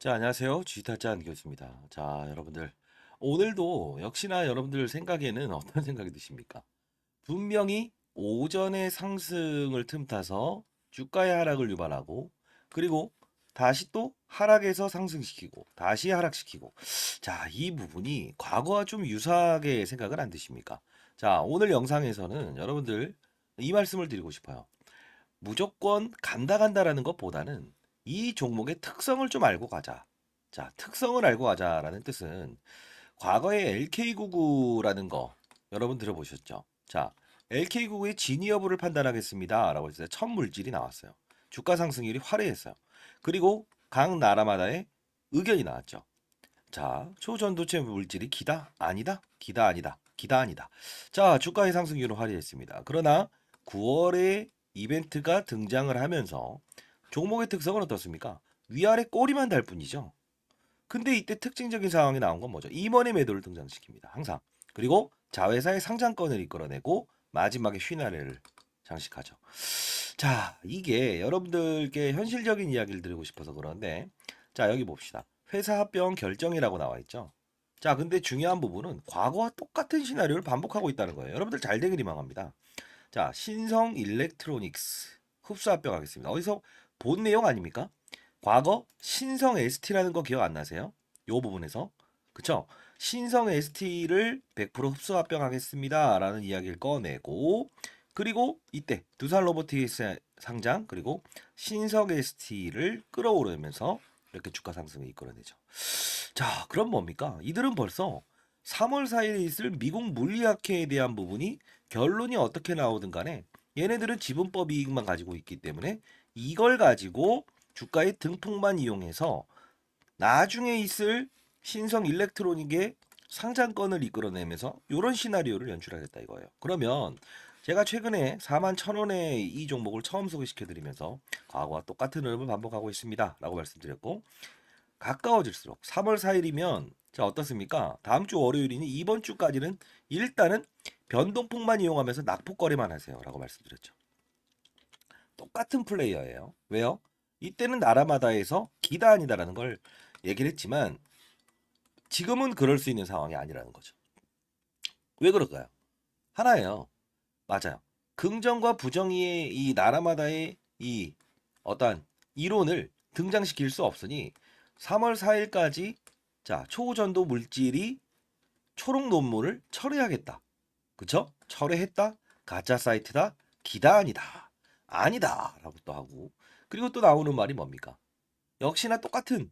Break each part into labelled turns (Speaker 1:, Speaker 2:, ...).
Speaker 1: 자, 안녕하세요. 지탈자 교수입니다. 자, 여러분들. 오늘도 역시나 여러분들 생각에는 어떤 생각이 드십니까? 분명히 오전에 상승을 틈타서 주가의 하락을 유발하고, 그리고 다시 또 하락에서 상승시키고, 다시 하락시키고. 자, 이 부분이 과거와 좀 유사하게 생각은 안 드십니까? 자, 오늘 영상에서는 여러분들 이 말씀을 드리고 싶어요. 무조건 간다 간다라는 것보다는 이 종목의 특성을 좀 알고 가자. 자, 특성을 알고 가자라는 뜻은 과거에 LK99라는 거 여러분 들어보셨죠? 자, LK99의 진위 여부를 판단하겠습니다라고 해서 첫 물질이 나왔어요. 주가 상승률이 화려했어요. 그리고 각 나라마다의 의견이 나왔죠. 자, 초전도체 물질이 기다? 아니다? 기다 아니다. 기다 아니다. 자, 주가의 상승률은 화려했습니다. 그러나 9월에 이벤트가 등장을 하면서 종목의 특성은 어떻습니까? 위아래 꼬리만 달 뿐이죠. 근데 이때 특징적인 상황이 나온 건 뭐죠? 임원의 매도를 등장시킵니다. 항상. 그리고 자회사의 상장권을 이끌어내고 마지막에 휘나레를 장식하죠. 자, 이게 여러분들께 현실적인 이야기를 드리고 싶어서 그런데 자, 여기 봅시다. 회사 합병 결정이라고 나와 있죠. 자, 근데 중요한 부분은 과거와 똑같은 시나리오를 반복하고 있다는 거예요. 여러분들 잘 되길 희망합니다. 자, 신성 일렉트로닉스 흡수 합병하겠습니다. 어디서 본 내용 아닙니까? 과거 신성 ST라는 거 기억 안 나세요? 요 부분에서. 그쵸? 신성 ST를 100% 흡수 합병하겠습니다라는 이야기를 꺼내고 그리고 이때 두산 로보틱스 상장 그리고 신성 ST를 끌어오르면서 이렇게 주가 상승을 이끌어내죠. 자, 그럼 뭡니까? 이들은 벌써 3월 4일에 있을 미국 물리학회에 대한 부분이 결론이 어떻게 나오든 간에 얘네들은 지분법 이익만 가지고 있기 때문에 이걸 가지고 주가의 등폭만 이용해서 나중에 있을 신성 일렉트로닉의 상장권을 이끌어내면서 이런 시나리오를 연출하겠다 이거예요. 그러면 제가 최근에 4만 1,000원에 이 종목을 처음 소개시켜드리면서 과거와 똑같은 흐름을 반복하고 있습니다. 라고 말씀드렸고 가까워질수록 3월 4일이면 자 어떻습니까? 다음 주 월요일이니 이번 주까지는 일단은 변동폭만 이용하면서 낙폭거래만 하세요. 라고 말씀드렸죠. 똑같은 플레이어예요. 왜요? 이때는 나라마다에서 기다 아니다라는 걸 얘기를 했지만 지금은 그럴 수 있는 상황이 아니라는 거죠. 왜 그럴까요? 하나예요. 맞아요. 긍정과 부정의 이 나라마다의 이 어떠한 이론을 등장시킬 수 없으니 3월 4일까지 자 초전도 물질이 초록 논문을 철회하겠다. 그쵸? 철회했다. 가짜 사이트다. 기다 아니다. 아니다. 라고 또 하고 그리고 또 나오는 말이 뭡니까? 역시나 똑같은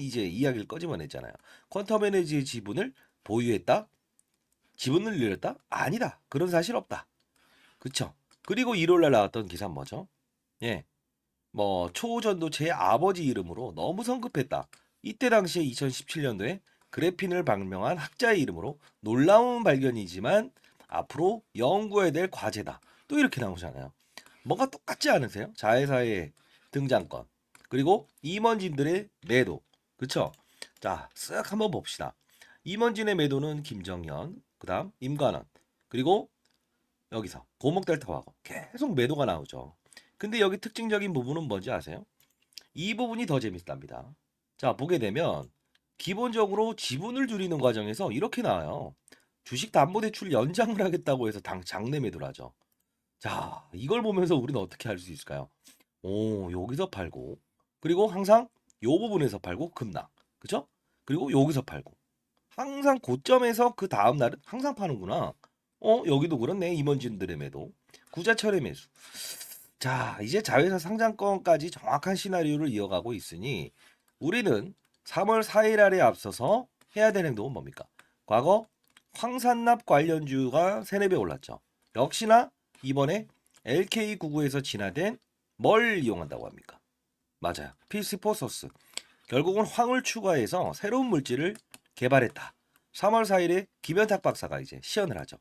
Speaker 1: 이제 이야기를 꺼집어냈잖아요. 퀀텀 에너지의 지분을 보유했다. 지분을 늘렸다? 아니다. 그런 사실 없다. 그쵸? 그리고 1월 날 나왔던 기사 뭐죠? 예. 뭐 초전도 제 아버지 이름으로 너무 성급했다. 이때 당시에 2017년도에 그래핀을 발명한 학자의 이름으로 놀라운 발견이지만 앞으로 연구해야 될 과제다. 또 이렇게 나오잖아요. 뭔가 똑같지 않으세요? 자회사의 등장권 그리고 임원진들의 매도 그쵸? 자, 쓱 한번 봅시다. 임원진의 매도는 김정현, 그다음 임관원 그리고 여기서 고목델타하고 계속 매도가 나오죠. 근데 여기 특징적인 부분은 뭔지 아세요? 이 부분이 더 재밌답니다. 자, 보게 되면 기본적으로 지분을 줄이는 과정에서 이렇게 나와요. 주식담보대출 연장을 하겠다고 해서 장내 매도를 하죠. 자, 이걸 보면서 우리는 어떻게 할 수 있을까요? 오, 여기서 팔고, 그리고 항상 요 부분에서 팔고 급락, 그죠? 그리고 여기서 팔고, 항상 고점에서 그 다음 날은 항상 파는구나. 여기도 그렇네. 임원진들의 매도, 구자철의 매수. 자, 이제 자회사 상장권까지 정확한 시나리오를 이어가고 있으니 우리는 3월 4일 아래 앞서서 해야 되는 행동은 뭡니까? 과거 황산납 관련주가 3, 4배 올랐죠. 역시나 이번에 LK99에서 진화된 뭘 이용한다고 합니까? 맞아요. 필시포소스. 결국은 황을 추가해서 새로운 물질을 개발했다. 3월 4일에 김현탁 박사가 이제 시연을 하죠.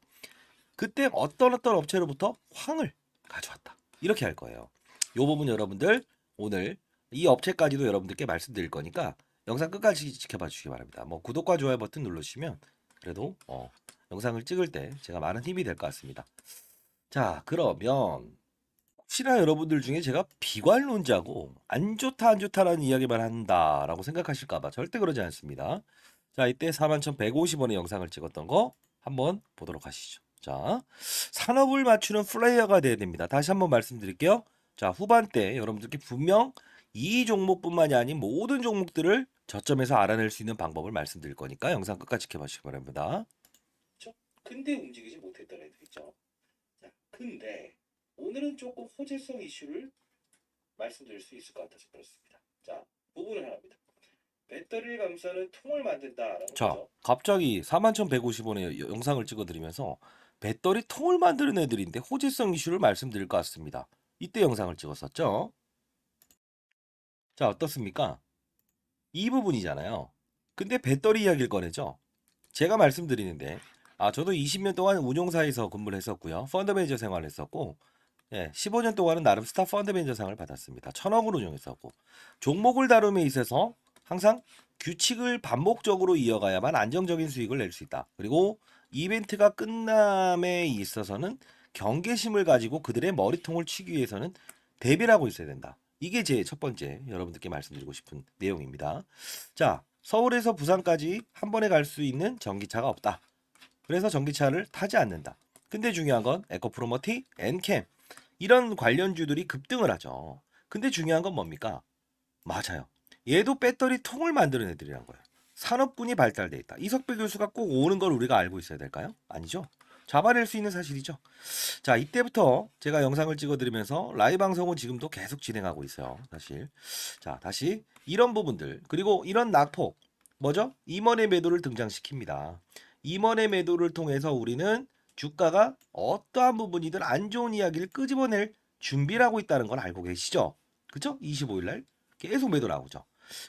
Speaker 1: 그때 어떤 업체로부터 황을 가져왔다. 이렇게 할 거예요. 이 부분 여러분들 오늘 이 업체까지도 여러분들께 말씀드릴 거니까 영상 끝까지 지켜봐 주시기 바랍니다. 뭐 구독과 좋아요 버튼 눌러주시면 그래도 영상을 찍을 때 제가 많은 힘이 될 것 같습니다. 자, 그러면 혹시나 여러분들 중에 제가 비관론자고 안 좋다 안 좋다라는 이야기만 한다라고 생각하실까 봐 절대 그러지 않습니다. 자, 이때 41,150원의 영상을 찍었던 거 한번 보도록 하시죠. 자, 산업을 맞추는 플레이어가 돼야 됩니다. 다시 한번 말씀드릴게요. 자, 후반때 여러분들께 분명 이 종목뿐만이 아닌 모든 종목들을 저점에서 알아낼 수 있는 방법을 말씀드릴 거니까 영상 끝까지 지켜보시기 바랍니다. 근데 움직이지 못했던 애들 있죠. 자, 근데 오늘은 조금 호재성 이슈를 말씀드릴 수 있을 것 같아서 그렇습니다. 자, 부분을 하나입니다. 배터리를 감싸는 통을 만든다라는 자, 거죠. 갑자기 41,150원의 영상을 찍어드리면서 배터리 통을 만드는 애들인데 호재성 이슈를 말씀드릴 것 같습니다. 이때 영상을 찍었었죠. 자, 어떻습니까? 이 부분이잖아요. 근데 배터리 이야기를 꺼내죠. 제가 말씀드리는데 저도 20년 동안 운용사에서 근무를 했었고요. 펀드 매니저 생활을 했었고 15년 동안은 나름 스타 펀드 매니저상을 받았습니다. 1,000억을 운용했었고 종목을 다룸에 있어서 항상 규칙을 반복적으로 이어가야만 안정적인 수익을 낼 수 있다. 그리고 이벤트가 끝남에 있어서는 경계심을 가지고 그들의 머리통을 치기 위해서는 대비를 하고 있어야 된다. 이게 제 첫 번째 여러분들께 말씀드리고 싶은 내용입니다. 자, 서울에서 부산까지 한 번에 갈 수 있는 전기차가 없다. 그래서 전기차를 타지 않는다. 근데 중요한 건 에코프로머티, 엔캠 이런 관련주들이 급등을 하죠. 근데 중요한 건 뭡니까? 맞아요. 얘도 배터리 통을 만드는 애들이란 거예요. 산업군이 발달돼 있다. 이석배 교수가 꼭 오는 걸 우리가 알고 있어야 될까요? 아니죠. 잡아낼 수 있는 사실이죠. 자, 이때부터 제가 영상을 찍어드리면서 라이브 방송은 지금도 계속 진행하고 있어요. 사실. 자, 다시 이런 부분들 그리고 이런 낙폭 뭐죠? 임원의 매도를 등장시킵니다. 임원의 매도를 통해서 우리는 주가가 어떠한 부분이든 안 좋은 이야기를 끄집어낼 준비를 하고 있다는 걸 알고 계시죠? 그쵸? 25일 날 계속 매도 나오죠.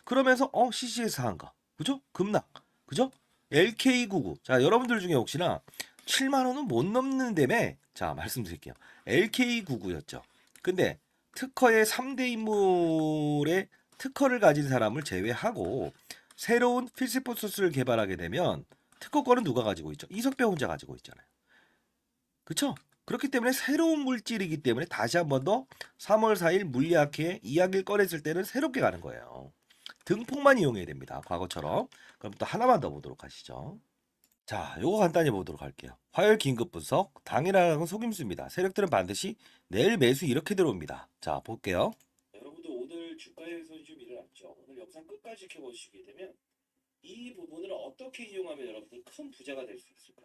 Speaker 1: 그러면서 CCS 한가. 그죠? 급락. 그죠? LK99. 자, 여러분들 중에 혹시나 7만 원은 못 넘는 데에 자, 말씀드릴게요. LK99였죠. 근데 특허의 3대 인물의 특허를 가진 사람을 제외하고 새로운 필시포스를 개발하게 되면 특허권은 누가 가지고 있죠? 이석배 혼자 가지고 있잖아요. 그쵸? 그렇기 때문에 새로운 물질이기 때문에 다시 한 번 더 3월 4일 물리학회 이야기를 꺼냈을 때는 새롭게 가는 거예요. 등폭만 이용해야 됩니다. 과거처럼. 그럼 또 하나만 더 보도록 하시죠. 자, 요거 간단히 보도록 할게요. 화요일 긴급 분석, 당일하락은 속임수입니다. 세력들은 반드시 내일 매수 이렇게 들어옵니다. 자, 볼게요. 여러분도 오늘 주가에서 좀 일어났죠. 오늘 영상 끝까지 지켜보시게 되면 이 부분을 어떻게 이용하면 여러분들 큰 부자가 될 수 있을까?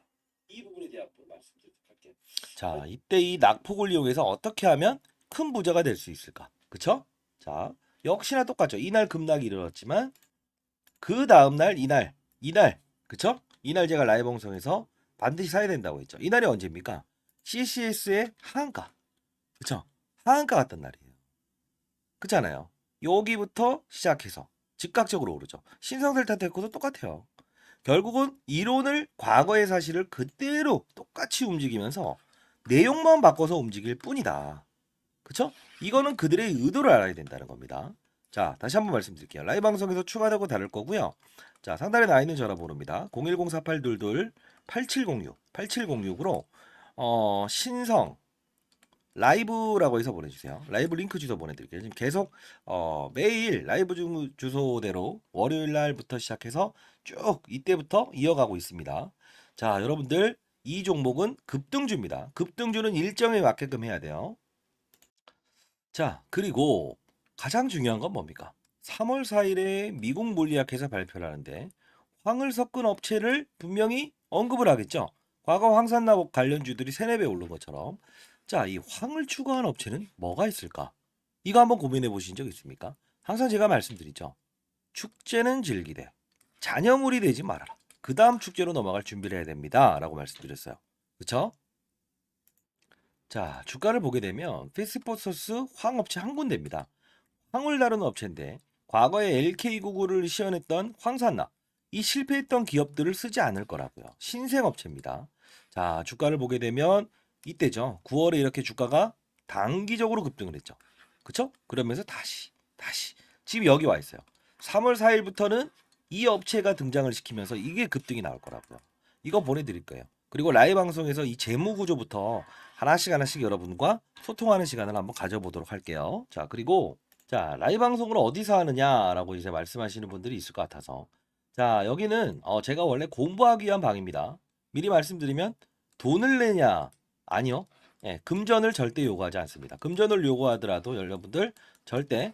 Speaker 1: 이 부분에 대한 말씀드리도록 할게요. 자, 이때 이 낙폭을 이용해서 어떻게 하면 큰 부자가 될 수 있을까? 그쵸? 자, 역시나 똑같죠. 이날 급락이 일어났지만 그 다음날 이날 그쵸? 이날 제가 라이브 방송에서 반드시 사야 된다고 했죠. 이날이 언제입니까? CCS의 하한가. 그쵸? 하한가 같던 날이에요. 그렇잖아요. 여기부터 시작해서 즉각적으로 오르죠. 신성셀타테크도 똑같아요. 결국은 이론을 과거의 사실을 그대로 똑같이 움직이면서 내용만 바꿔서 움직일 뿐이다. 그쵸? 이거는 그들의 의도를 알아야 된다는 겁니다. 자, 다시 한번 말씀드릴게요. 라이브 방송에서 추가되고 다를 거고요. 자, 상단에 나와 있는 전화번호입니다. 010-4822-8706, 8706으로 신성 라이브라고 해서 보내주세요. 라이브 링크 주소 보내드릴게요. 지금 계속 매일 라이브 주소대로 월요일 날부터 시작해서 쭉 이때부터 이어가고 있습니다. 자, 여러분들 이 종목은 급등주입니다. 급등주는 일정에 맞게끔 해야 돼요. 자, 그리고 가장 중요한 건 뭡니까? 3월 4일에 미국 물리학회에서 발표를 하는데 황을 섞은 업체를 분명히 언급을 하겠죠. 과거 황산나복 관련주들이 3, 4배 오른 것처럼. 자, 이 황을 추구한 업체는 뭐가 있을까? 이거 한번 고민해 보신 적 있습니까? 항상 제가 말씀드리죠. 축제는 즐기되 잔여물이 되지 말아라. 그 다음 축제로 넘어갈 준비를 해야 됩니다. 라고 말씀드렸어요. 그쵸? 자, 주가를 보게 되면 피스포서스 황업체 한 군데입니다. 황을 다루는 업체인데 과거에 LK99를 시연했던 황산나 이 실패했던 기업들을 쓰지 않을 거라고요. 신생업체입니다. 자, 주가를 보게 되면 이때죠. 9월에 이렇게 주가가 단기적으로 급등을 했죠. 그쵸? 그러면서 다시 지금 여기 와 있어요. 3월 4일부터는 이 업체가 등장을 시키면서 이게 급등이 나올 거라고요. 이거 보내드릴 거예요. 그리고 라이브 방송에서 이 재무 구조부터 하나씩 하나씩 여러분과 소통하는 시간을 한번 가져보도록 할게요. 자, 그리고 자, 라이브 방송을 어디서 하느냐라고 이제 말씀하시는 분들이 있을 것 같아서 자, 여기는 제가 원래 공부하기 위한 방입니다. 미리 말씀드리면 돈을 내냐? 아니요. 예, 금전을 절대 요구하지 않습니다. 금전을 요구하더라도 여러분들 절대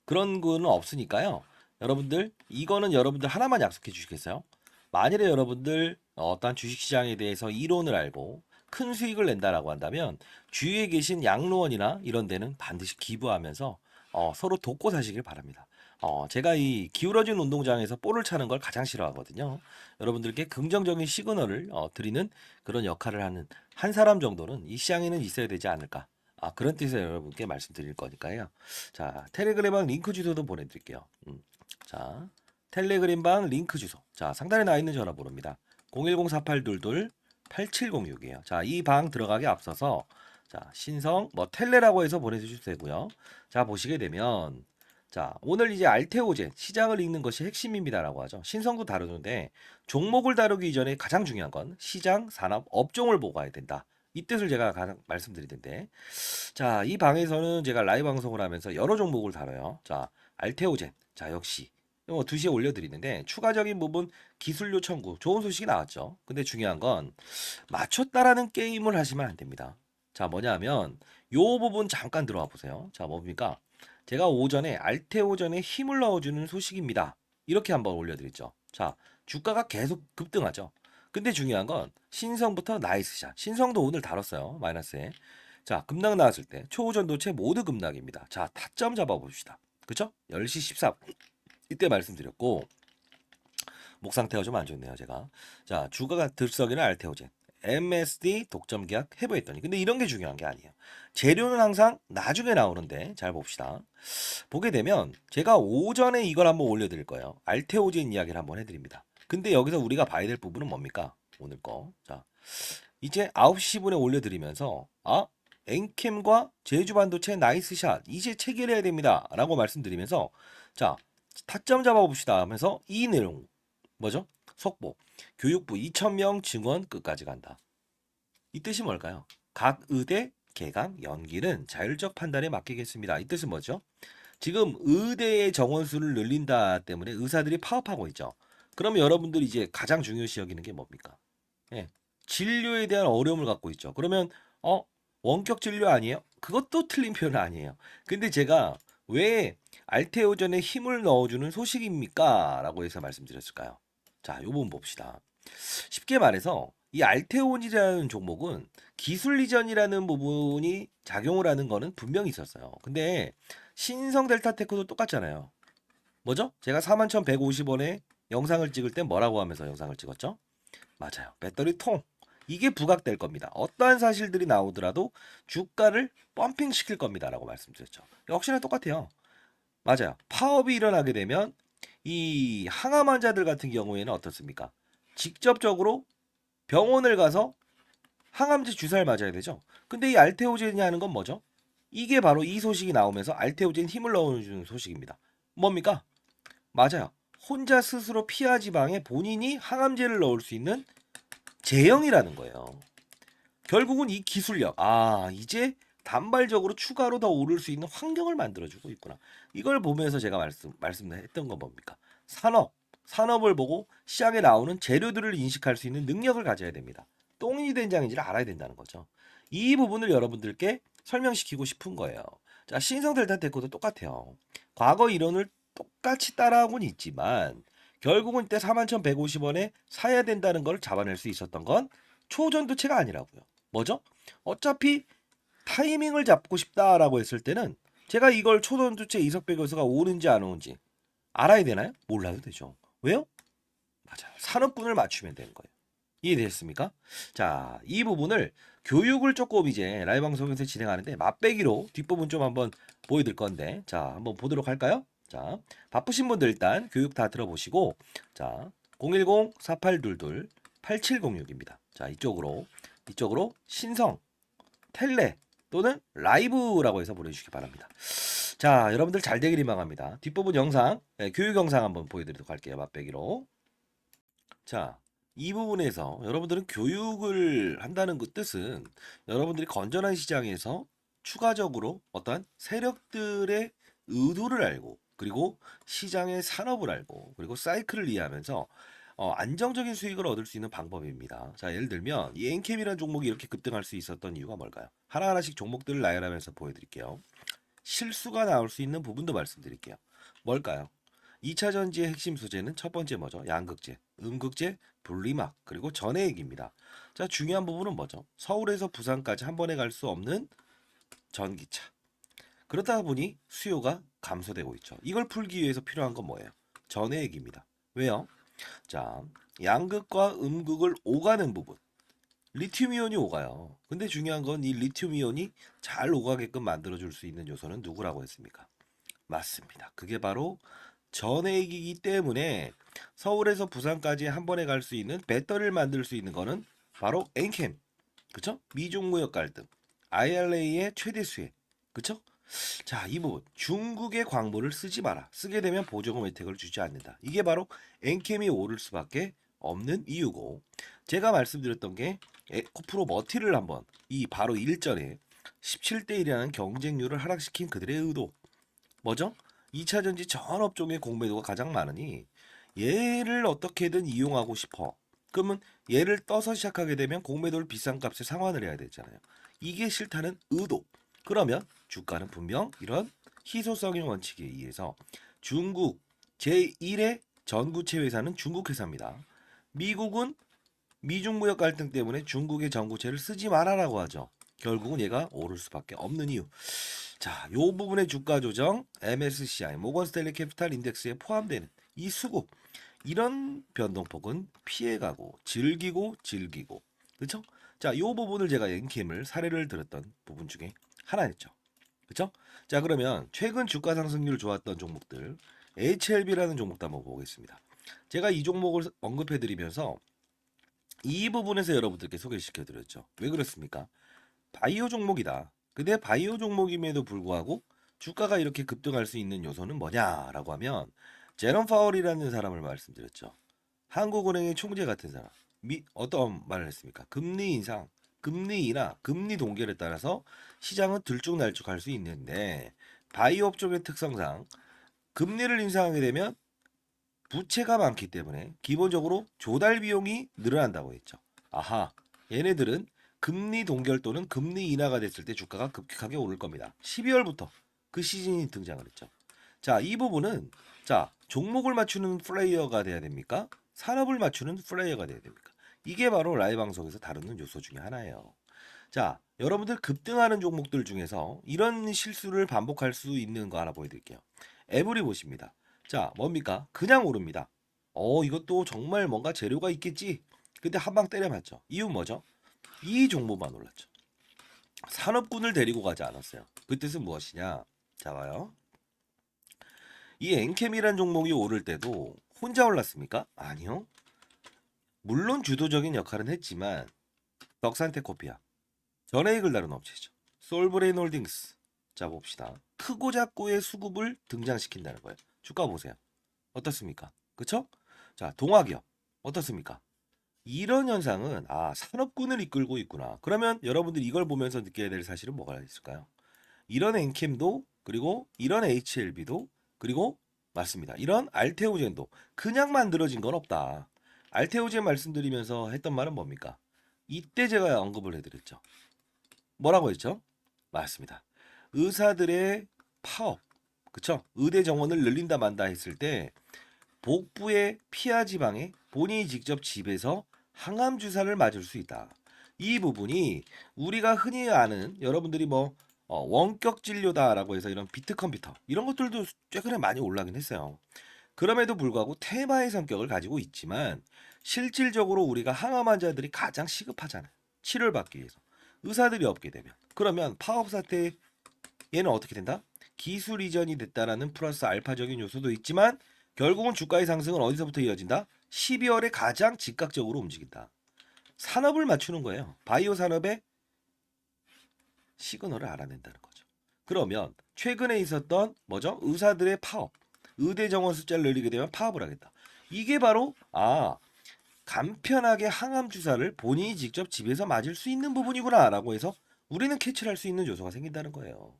Speaker 1: 그런 거는 없으니까요. 여러분들 이거는 여러분들 하나만 약속해 주시겠어요? 만일에 여러분들 어떠한 주식시장에 대해서 이론을 알고 큰 수익을 낸다라고 한다면 주위에 계신 양로원이나 이런 데는 반드시 기부하면서 서로 돕고 사시길 바랍니다. 제가 이 기울어진 운동장에서 볼을 차는 걸 가장 싫어하거든요. 여러분들께 긍정적인 시그널을 드리는 그런 역할을 하는 한 사람 정도는 이 시장에는 있어야 되지 않을까. 그런 뜻에서 여러분께 말씀드릴 거니까요. 자, 텔레그램방 링크 주소도 보내드릴게요. 자, 텔레그램방 링크 주소. 자, 상단에 나와 있는 전화번호입니다. 010-4822-8706이에요. 자, 이 방 들어가기 앞서서 자, 신성 뭐 텔레라고 해서 보내주셔도 되고요. 자, 보시게 되면 자, 오늘 이제 알테오젠 시장을 읽는 것이 핵심입니다라고 하죠. 신성도 다루는데 종목을 다루기 이전에 가장 중요한 건 시장, 산업, 업종을 보고 가야 된다. 이 뜻을 제가 가장 말씀드리던데 자, 이 방에서는 제가 라이브 방송을 하면서 여러 종목을 다뤄요. 자, 알테오젠. 자, 역시 2시에 올려드리는데 추가적인 부분 기술료 청구 좋은 소식이 나왔죠. 근데 중요한 건 맞췄다라는 게임을 하시면 안 됩니다. 자, 뭐냐면 요 부분 잠깐 들어와 보세요. 자, 뭡니까? 제가 오전에 알테오전에 힘을 넣어주는 소식입니다. 이렇게 한번 올려드렸죠. 자, 주가가 계속 급등하죠. 근데 중요한 건 신성부터 나이스샷. 신성도 오늘 다뤘어요. 마이너스에. 자, 급락 나왔을 때 초전도체 모두 급락입니다. 자, 타점 잡아봅시다. 그쵸? 10시 14분. 이때 말씀드렸고 목 상태가 좀 안 좋네요, 제가. 자, 주가가 들썩이는 알테오젠. MSD 독점 계약 해부했더니 근데 이런 게 중요한 게 아니에요. 재료는 항상 나중에 나오는데 잘 봅시다. 보게 되면 제가 오전에 이걸 한번 올려드릴 거예요. 알테오젠 이야기를 한번 해드립니다. 근데 여기서 우리가 봐야 될 부분은 뭡니까? 오늘 거. 자, 이제 9시 10분에 올려드리면서 엔캠과 제주반도체 나이스샷 이제 체결해야 됩니다. 라고 말씀드리면서 자, 타점 잡아봅시다 하면서 이 내용 뭐죠? 속보 교육부 2,000명 증원 끝까지 간다. 이 뜻이 뭘까요? 각 의대 개강 연기는 자율적 판단에 맡기겠습니다. 이 뜻은 뭐죠? 지금 의대의 정원 수를 늘린다 때문에 의사들이 파업하고 있죠. 그러면 여러분들이 이제 가장 중요시 여기는 게 뭡니까? 예, 진료에 대한 어려움을 갖고 있죠. 그러면 원격 진료 아니에요? 그것도 틀린 표현 아니에요. 근데 제가 왜 알테오전에 힘을 넣어주는 소식입니까? 라고 해서 말씀드렸을까요? 자, 요 부분 봅시다. 쉽게 말해서 이 알테온이라는 종목은 기술 이전이라는 부분이 작용을 하는 거는 분명히 있었어요. 근데 신성 델타테크도 똑같잖아요. 뭐죠? 제가 41,150원에 영상을 찍을 때 뭐라고 하면서 영상을 찍었죠? 맞아요. 배터리 통. 이게 부각될 겁니다. 어떠한 사실들이 나오더라도 주가를 펌핑 시킬 겁니다라고 말씀드렸죠. 역시나 똑같아요. 맞아요. 파업이 일어나게 되면 이 항암 환자들 같은 경우에는 어떻습니까? 직접적으로 병원을 가서 항암제 주사를 맞아야 되죠. 근데 이 알테오젠이 하는 건 뭐죠? 이게 바로 이 소식이 나오면서 알테오젠 힘을 넣어주는 소식입니다. 뭡니까? 맞아요. 혼자 스스로 피하 지방에 본인이 항암제를 넣을 수 있는 제형이라는 거예요. 결국은 이 기술력, 이제 단발적으로 추가로 더 오를 수 있는 환경을 만들어주고 있구나. 이걸 보면서 제가 말씀했던 건 뭡니까? 산업을 보고 시장에 나오는 재료들을 인식할 수 있는 능력을 가져야 됩니다. 똥이 된장인지를 알아야 된다는 거죠. 이 부분을 여러분들께 설명시키고 싶은 거예요. 자, 신성델타테크도 똑같아요. 과거 이론을 똑같이 따라하고는 있지만 결국은 이때 41,150원에 사야 된다는 걸 잡아낼 수 있었던 건 초전도체가 아니라고요. 뭐죠? 어차피 타이밍을 잡고 싶다라고 했을 때는 제가 이걸 초전도체 이석배 교수가 오는지 안 오는지 알아야 되나요? 몰라도 되죠. 왜요? 맞아요. 산업군을 맞추면 되는 거예요. 이해되셨습니까? 자, 이 부분을 교육을 조금 이제 라이브 방송에서 진행하는데 맛배기로 뒷부분 좀 한번 보여드릴 건데 자, 한번 보도록 할까요? 자, 바쁘신 분들 일단 교육 다 들어보시고 자, 010-4822-8706입니다. 자, 이쪽으로 신성, 텔레 또는 라이브라고 해서 보내주시기 바랍니다. 자, 여러분들 잘 되길 희망합니다. 뒷부분 영상, 교육 영상 한번 보여드리도록 할게요. 맛배기로. 자, 이 부분에서 여러분들은 교육을 한다는 그 뜻은 여러분들이 건전한 시장에서 추가적으로 어떠한 세력들의 의도를 알고 그리고 시장의 산업을 알고 그리고 사이클을 이해하면서 안정적인 수익을 얻을 수 있는 방법입니다. 자, 예를 들면 이 엔캠이라는 종목이 이렇게 급등할 수 있었던 이유가 뭘까요? 하나하나씩 종목들을 나열하면서 보여드릴게요. 실수가 나올 수 있는 부분도 말씀드릴게요. 뭘까요? 2차 전지의 핵심 소재는 첫 번째 뭐죠? 양극재, 음극재, 분리막, 그리고 전해액입니다. 자, 중요한 부분은 뭐죠? 서울에서 부산까지 한 번에 갈 수 없는 전기차. 그러다 보니 수요가 감소되고 있죠. 이걸 풀기 위해서 필요한 건 뭐예요? 전해액입니다. 왜요? 자, 양극과 음극을 오가는 부분. 리튬 이온이 오가요. 근데 중요한 건 이 리튬 이온이 잘 오가게끔 만들어줄 수 있는 요소는 누구라고 했습니까? 맞습니다. 그게 바로 전해액이기 때문에 서울에서 부산까지 한 번에 갈 수 있는 배터리를 만들 수 있는 거는 바로 엔캠. 그쵸? 미중 무역 갈등. IRA의 최대 수혜. 그쵸? 자, 이 부분. 중국의 광물을 쓰지 마라. 쓰게 되면 보조금 혜택을 주지 않는다. 이게 바로 엔캠이 오를 수밖에 없는 이유고. 제가 말씀드렸던 게 코프로 머티를 한번 이 바로 일전에 17대 1이라는 경쟁률을 하락시킨 그들의 의도. 뭐죠? 2차 전지 전 업종의 공매도가 가장 많으니 얘를 어떻게든 이용하고 싶어. 그러면 얘를 떠서 시작하게 되면 공매도를 비싼 값에 상환을 해야 되잖아요. 이게 싫다는 의도. 그러면 주가는 분명 이런 희소성의 원칙에 의해서 중국 제1의 전구체 회사는 중국 회사입니다. 미국은 미중 무역 갈등 때문에 중국의 전구체를 쓰지 말아라고 하죠. 결국은 얘가 오를 수밖에 없는 이유. 자, 요 부분의 주가 조정 MSCI 모건 스탠리 캐피탈 인덱스에 포함되는 이 수급 이런 변동폭은 피해가고 즐기고 그렇죠? 자, 요 부분을 제가 엔캠을 사례를 들었던 부분 중에 하나였죠. 그렇죠? 자, 그러면 최근 주가 상승률 좋았던 종목들 HLB라는 종목도 한번 보겠습니다. 제가 이 종목을 언급해 드리면서 이 부분에서 여러분들께 소개시켜 드렸죠. 왜 그렇습니까? 바이오 종목이다. 근데 바이오 종목임에도 불구하고 주가가 이렇게 급등할 수 있는 요소는 뭐냐라고 하면 제롬 파월이라는 사람을 말씀드렸죠. 한국은행의 총재 같은 사람. 어떤 말을 했습니까? 금리 인상, 금리 인하, 금리 동결에 따라서 시장은 들쭉날쭉할 수 있는데 바이오 업종의 특성상 금리를 인상하게 되면 부채가 많기 때문에 기본적으로 조달 비용이 늘어난다고 했죠. 아하, 얘네들은 금리 동결 또는 금리 인하가 됐을 때 주가가 급격하게 오를 겁니다. 12월부터 그 시즌이 등장을 했죠. 자, 이 부분은 자, 종목을 맞추는 플레이어가 돼야 됩니까? 산업을 맞추는 플레이어가 돼야 됩니까? 이게 바로 라이브 방송에서 다루는 요소 중에 하나예요. 자, 여러분들 급등하는 종목들 중에서 이런 실수를 반복할 수 있는 거 하나 보여드릴게요. 에브리 보십니다. 자, 뭡니까? 그냥 오릅니다. 이것도 정말 뭔가 재료가 있겠지. 근데 한 방 때려맞죠. 이유 뭐죠? 이 종목만 올랐죠. 산업군을 데리고 가지 않았어요. 그 뜻은 무엇이냐? 자, 봐요. 이 엔캠이란 종목이 오를 때도 혼자 올랐습니까? 아니요. 물론 주도적인 역할은 했지만 덕산테코피아, 전해익을 다룬 업체죠. 솔브레인 홀딩스. 자, 봅시다. 크고 작고의 수급을 등장시킨다는 거예요. 주가 보세요. 어떻습니까? 그쵸? 자, 동화기업 어떻습니까? 이런 현상은 산업군을 이끌고 있구나. 그러면 여러분들이 이걸 보면서 느껴야 될 사실은 뭐가 있을까요? 이런 엔캠도 그리고 이런 HLB도 그리고 맞습니다. 이런 알테오젠도 그냥 만들어진 건 없다. 알테오젠 말씀드리면서 했던 말은 뭡니까? 이때 제가 언급을 해드렸죠. 뭐라고 했죠? 맞습니다. 의사들의 파업, 그쵸? 의대 정원을 늘린다 만다 했을 때 복부의 피하 지방에 본인이 직접 집에서 항암 주사를 맞을 수 있다. 이 부분이 우리가 흔히 아는 여러분들이 뭐 원격 진료다라고 해서 이런 비트 컴퓨터 이런 것들도 최근에 많이 올라긴 했어요. 그럼에도 불구하고 테마의 성격을 가지고 있지만 실질적으로 우리가 항암 환자들이 가장 시급하잖아요. 치료를 받기 위해서. 의사들이 없게 되면. 그러면 파업 사태 얘는 어떻게 된다? 기술 이전이 됐다라는 플러스 알파적인 요소도 있지만 결국은 주가의 상승은 어디서부터 이어진다? 12월에 가장 즉각적으로 움직인다. 산업을 맞추는 거예요. 바이오 산업의 시그널을 알아낸다는 거죠. 그러면 최근에 있었던 뭐죠? 의사들의 파업, 의대 정원 숫자를 늘리게 되면 파업을 하겠다. 이게 바로 간편하게 항암 주사를 본인이 직접 집에서 맞을 수 있는 부분이구나라고 해서 우리는 캐치를 할 수 있는 요소가 생긴다는 거예요.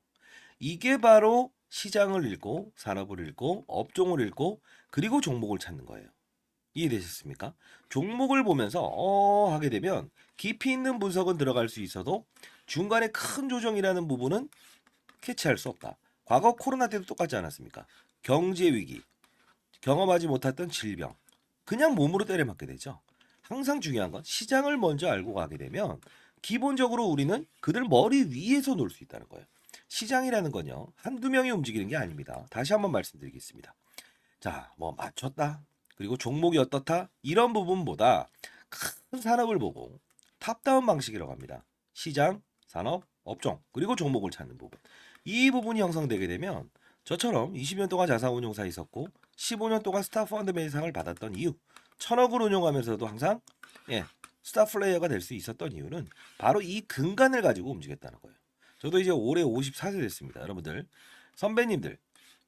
Speaker 1: 이게 바로 시장을 읽고 산업을 읽고 업종을 읽고 그리고 종목을 찾는 거예요. 이해되셨습니까? 종목을 보면서 하게 되면 깊이 있는 분석은 들어갈 수 있어도 중간에 큰 조정이라는 부분은 캐치할 수 없다. 과거 코로나 때도 똑같지 않았습니까? 경제 위기, 경험하지 못했던 질병, 그냥 몸으로 때려맞게 되죠. 항상 중요한 건 시장을 먼저 알고 가게 되면 기본적으로 우리는 그들 머리 위에서 놀 수 있다는 거예요. 시장이라는 건요, 한두 명이 움직이는 게 아닙니다. 다시 한번 말씀드리겠습니다. 자, 뭐 맞췄다. 그리고 종목이 어떻다. 이런 부분보다 큰 산업을 보고 탑다운 방식이라고 합니다. 시장, 산업, 업종, 그리고 종목을 찾는 부분. 이 부분이 형성되게 되면 저처럼 20년 동안 자산운용사 있었고 15년 동안 스타 펀드맨상을 받았던 이유, 1000억을 운용하면서도 항상 스타 플레이어가 될 수 있었던 이유는 바로 이 근간을 가지고 움직였다는 거예요. 저도 이제 올해 54세 됐습니다. 여러분들, 선배님들,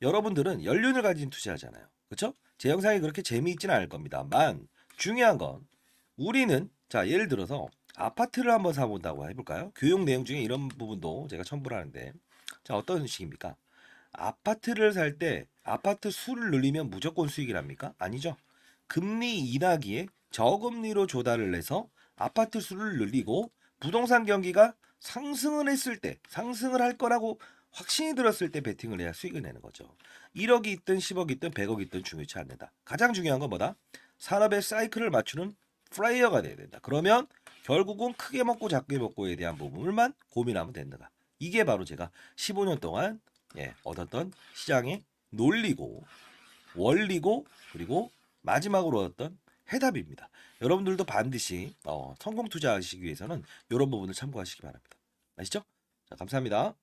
Speaker 1: 여러분들은 연륜을 가진 투자하잖아요. 그렇죠? 제 영상이 그렇게 재미있지는 않을 겁니다만 중요한 건 우리는 자 예를 들어서 아파트를 한번 사본다고 해볼까요? 교육 내용 중에 이런 부분도 제가 첨부를 하는데 자 어떤 식입니까? 아파트를 살 때 아파트 수를 늘리면 무조건 수익이랍니까? 아니죠. 금리 인하기에 저금리로 조달을 해서 아파트 수를 늘리고 부동산 경기가 상승을 했을 때 상승을 할 거라고 확신이 들었을 때 베팅을 해야 수익을 내는 거죠. 1억이 있든 10억이 있든 100억이 있든 중요치 않는다. 가장 중요한 건 뭐다? 산업의 사이클을 맞추는 플레이어가 돼야 된다. 그러면 결국은 크게 먹고 작게 먹고에 대한 부분을만 고민하면 된다. 이게 바로 제가 15년 동안 얻었던 시장의 논리고 원리고 그리고 마지막으로 얻었던 해답입니다. 여러분들도 반드시 성공 투자하시기 위해서는 이런 부분을 참고하시기 바랍니다. 아시죠? 자, 감사합니다.